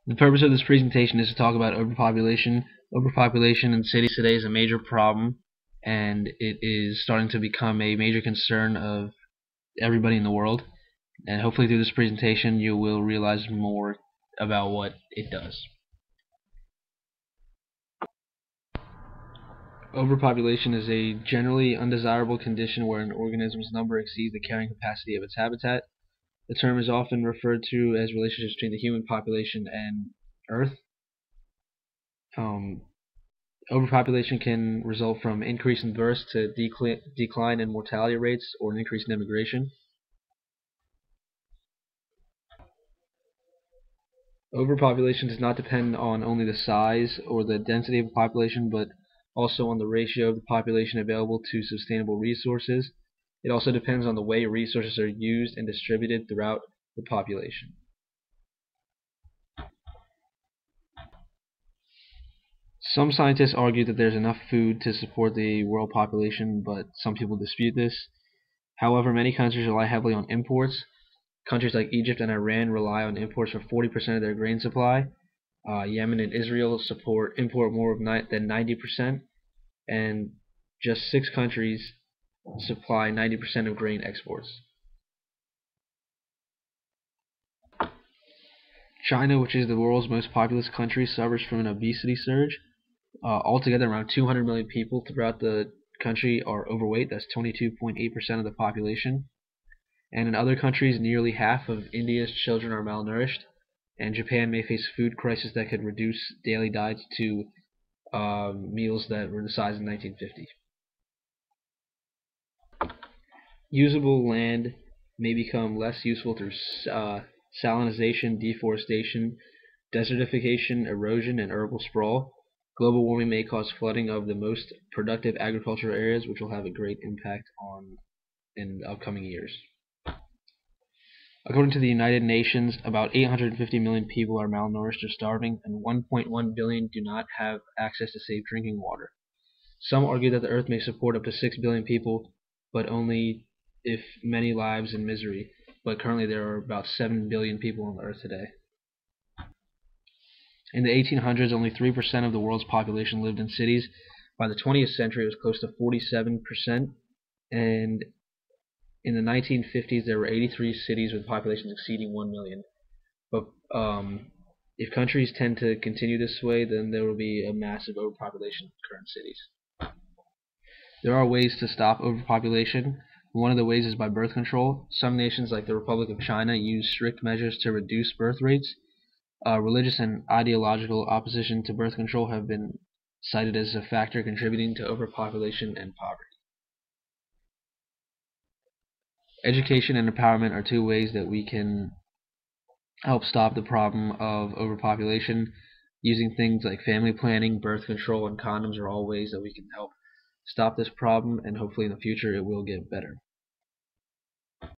The purpose of this presentation is to talk about overpopulation. Overpopulation in cities today is a major problem, and it is starting to become a major concern of everybody in the world. And hopefully through this presentation you will realize more about what it does. Overpopulation is a generally undesirable condition where an organism's number exceeds the carrying capacity of its habitat. The term is often referred to as relationships between the human population and Earth. Overpopulation can result from increase in births to decline in mortality rates or an increase in immigration. Overpopulation does not depend on only the size or the density of a population, but also on the ratio of the population available to sustainable resources. It also depends on the way resources are used and distributed throughout the population. Some scientists argue that there's enough food to support the world population, but some people dispute this. However, many countries rely heavily on imports. Countries like Egypt and Iran rely on imports for 40% of their grain supply. Yemen and Israel import more than 90%, and just 6 countries supply 90% of grain exports. China, which is the world's most populous country, suffers from an obesity surge. Altogether, around 200 million people throughout the country are overweight. That's 22.8% of the population. And in other countries, nearly half of India's children are malnourished. And Japan may face a food crisis that could reduce daily diets to meals that were the size in 1950. Usable land may become less useful through salinization, deforestation, desertification, erosion, and urban sprawl. Global warming may cause flooding of the most productive agricultural areas, which will have a great impact in upcoming years. According to the United Nations, about 850 million people are malnourished or starving, and 1.1 billion do not have access to safe drinking water. Some argue that the Earth may support up to 6 billion people, but only if many lives in misery. But currently there are about 7 billion people on the Earth today. In the 1800s, only 3% of the world's population lived in cities. By the 20th century, it was close to 47%, and in the 1950s, there were 83 cities with populations exceeding 1 million. But if countries tend to continue this way, then there will be a massive overpopulation in current cities. There are ways to stop overpopulation. One of the ways is by birth control. Some nations, like the Republic of China, use strict measures to reduce birth rates. Religious and ideological opposition to birth control have been cited as a factor contributing to overpopulation and poverty. Education and empowerment are two ways that we can help stop the problem of overpopulation. Using things like family planning, birth control, and condoms are all ways that we can help stop this problem, and hopefully in the future it will get better.